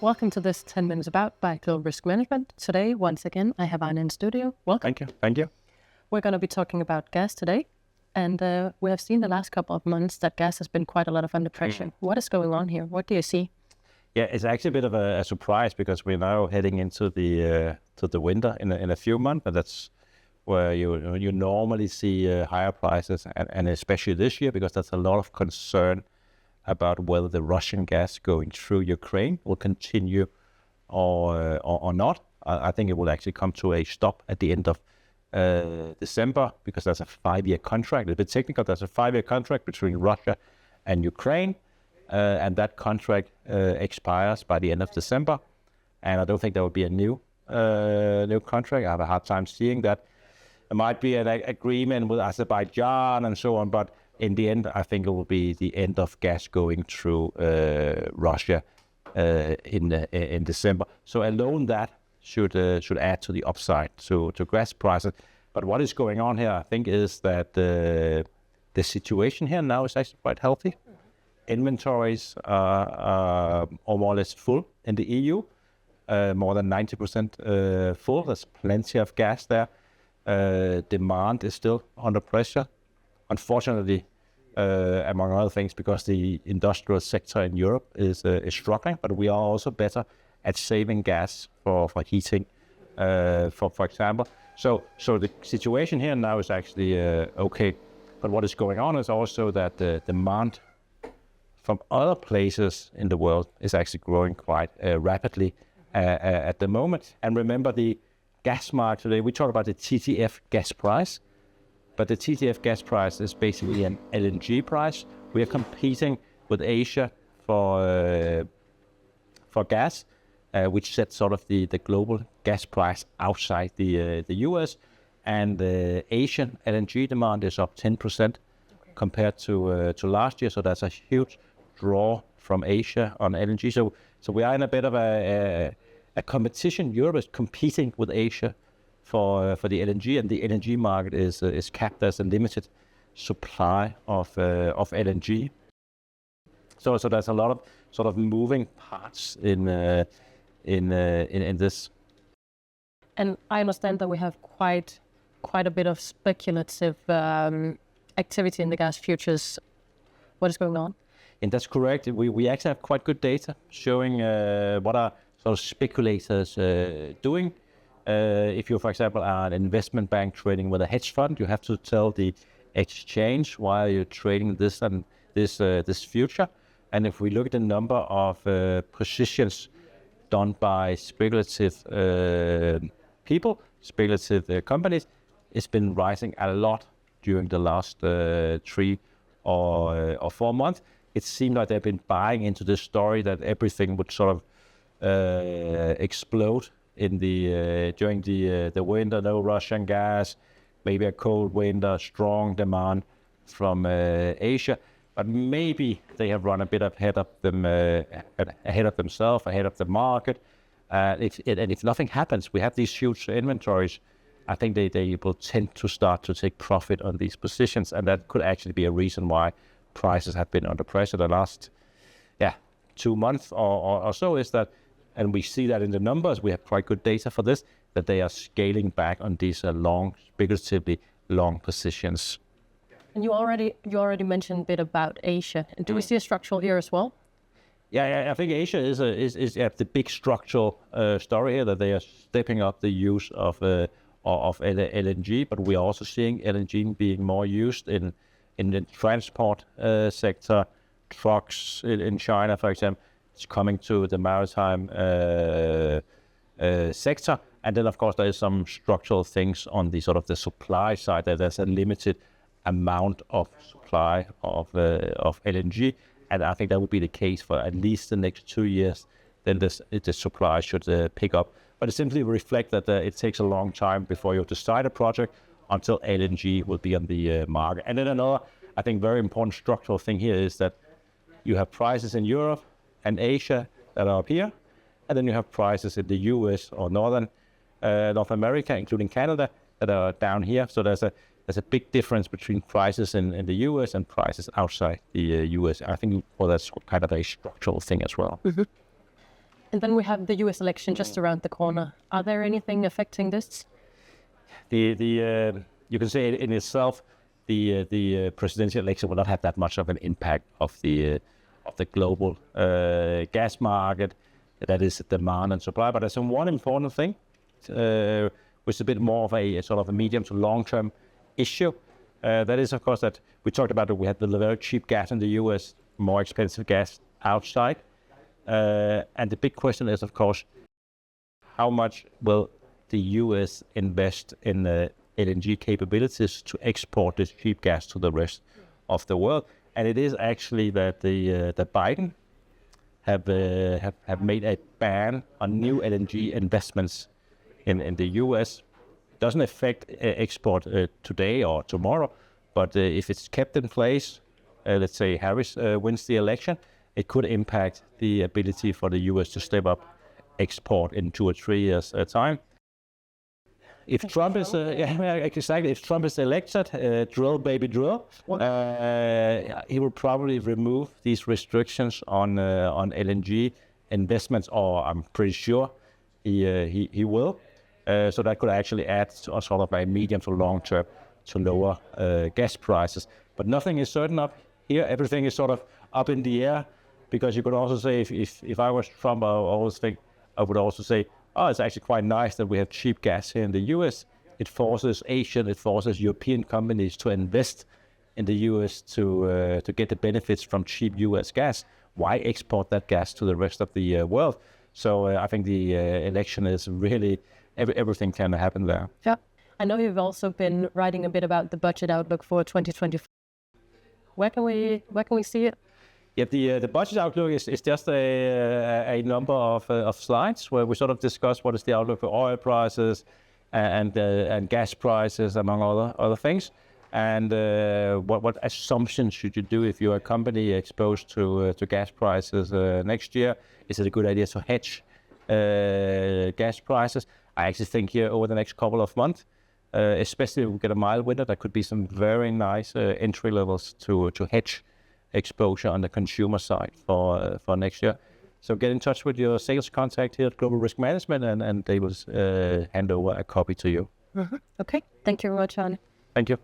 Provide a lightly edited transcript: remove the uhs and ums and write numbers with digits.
Welcome to this 10 Minutes About by Global Risk Management. Today, once again, I have Arne in studio. Welcome. Thank you. We're going to be talking about gas today. And we have seen the last couple of months that gas has been quite a lot of under pressure. What is going on here? What do you see? Yeah, it's actually a bit of a surprise because we're now heading into the winter in a few months, and that's where you normally see higher prices, and especially this year because there's a lot of concern about whether the Russian gas going through Ukraine will continue or not. I think it will actually come to a stop at the end of December because there's a 5-year contract. A bit technical, there's a 5-year contract between Russia and Ukraine, and that contract expires by the end of December. And I don't think there will be a new contract. I have a hard time seeing that. There might be an agreement with Azerbaijan and so on, but in the end, I think it will be the end of gas going through Russia in December. So alone that should add to the upside to gas prices. But what is going on here, I think, is that the situation here now is actually quite healthy. Inventories are more or less full in the EU, more than 90% full. There's plenty of gas there. Demand is still under pressure. Unfortunately, among other things, because the industrial sector in Europe is struggling, but we are also better at saving gas for heating, for example. So the situation here now is actually okay. But what is going on is also that the demand from other places in the world is actually growing quite rapidly at the moment. And remember the gas market today, we talk about the TTF gas price. But the TTF gas price is basically an LNG price. We are competing with Asia for gas, which sets sort of the global gas price outside the US. And the Asian LNG demand is up 10% compared to last year. So that's a huge draw from Asia on LNG. So we are in a bit of a competition. Europe is competing with Asia for the LNG, and the LNG market is capped as a limited supply of LNG. So there's a lot of sort of moving parts in this. And I understand that we have quite a bit of speculative activity in the gas futures. What is going on? And that's correct. We actually have quite good data showing what are sort of speculators doing. If you, for example, are an investment bank trading with a hedge fund, you have to tell the exchange why you're trading this and this future. And if we look at the number of positions done by speculative people, speculative companies, it's been rising a lot during the last 3 or 4 months. It seemed like they've been buying into this story that everything would sort of explode in during the winter. No Russian gas, maybe a cold winter, strong demand from Asia, but maybe they have run a bit ahead of themselves, ahead of the market. If nothing happens, we have these huge inventories. I think they will tend to start to take profit on these positions, and that could actually be a reason why prices have been under pressure the last 2 months or so. Is that, and we see that in the numbers, we have quite good data for this, that they are scaling back on these speculatively long positions. And you already mentioned a bit about Asia. And do we see a structural here as well? Yeah, I think Asia is the big structural story here, that they are stepping up the use of LNG, but we are also seeing LNG being more used in the transport sector. Trucks in China, for example, it's coming to the maritime sector. And then, of course, there is some structural things on the sort of the supply side, that there's a limited amount of supply of LNG. And I think that would be the case for at least the next 2 years. Then the supply should pick up. But it simply reflects that it takes a long time before you decide a project until LNG will be on the market. And then another, I think, very important structural thing here is that you have prices in Europe and Asia that are up here, and then you have prices in the US or North America, including Canada, that are down here. So there's a big difference between prices in the US and prices outside the US. I think that's kind of a structural thing as well. Mm-hmm. And then we have the US election just around the corner. Are there anything affecting this? You can say in itself, the presidential election will not have that much of an impact of the global gas market, that is demand and supply. But there's one important thing, which is a bit more of a sort of a medium to long-term issue. That is, of course, that we talked about that we had the very cheap gas in the US, more expensive gas outside. And the big question is, of course, how much will the US invest in LNG capabilities to export this cheap gas to the rest of the world? And it is actually that that Biden have made a ban on new LNG investments in the US. Doesn't affect export today or tomorrow, but if it's kept in place, let's say Harris wins the election, it could impact the ability for the US to step up export in 2 or 3 years time. If Trump is exactly, if Trump is elected, drill baby drill, he will probably remove these restrictions on LNG investments, or I'm pretty sure he will. So that could actually add to a sort of a medium to long term to lower gas prices. But nothing is certain up here. Everything is sort of up in the air, because you could also say if I was Trump, I would also say, oh, it's actually quite nice that we have cheap gas here in the US. It forces Asian, it forces European companies to invest in the US to get the benefits from cheap US gas. Why export that gas to the rest of the world? So I think the election is really, everything can happen there. Yeah. I know you've also been writing a bit about the budget outlook for 2024. Where can we see it? Yeah, the budget outlook is just a number of slides where we sort of discuss what is the outlook for oil prices and gas prices, among other things, and what assumptions should you do if you're a company exposed to gas prices next year? Is it a good idea to hedge gas prices? I actually think here over the next couple of months, especially if we get a mild winter, there could be some very nice entry levels to hedge exposure on the consumer side for next year. So get in touch with your sales contact here at Global Risk Management, and they will hand over a copy to you. Okay. Thank you very much, Arne. Thank you.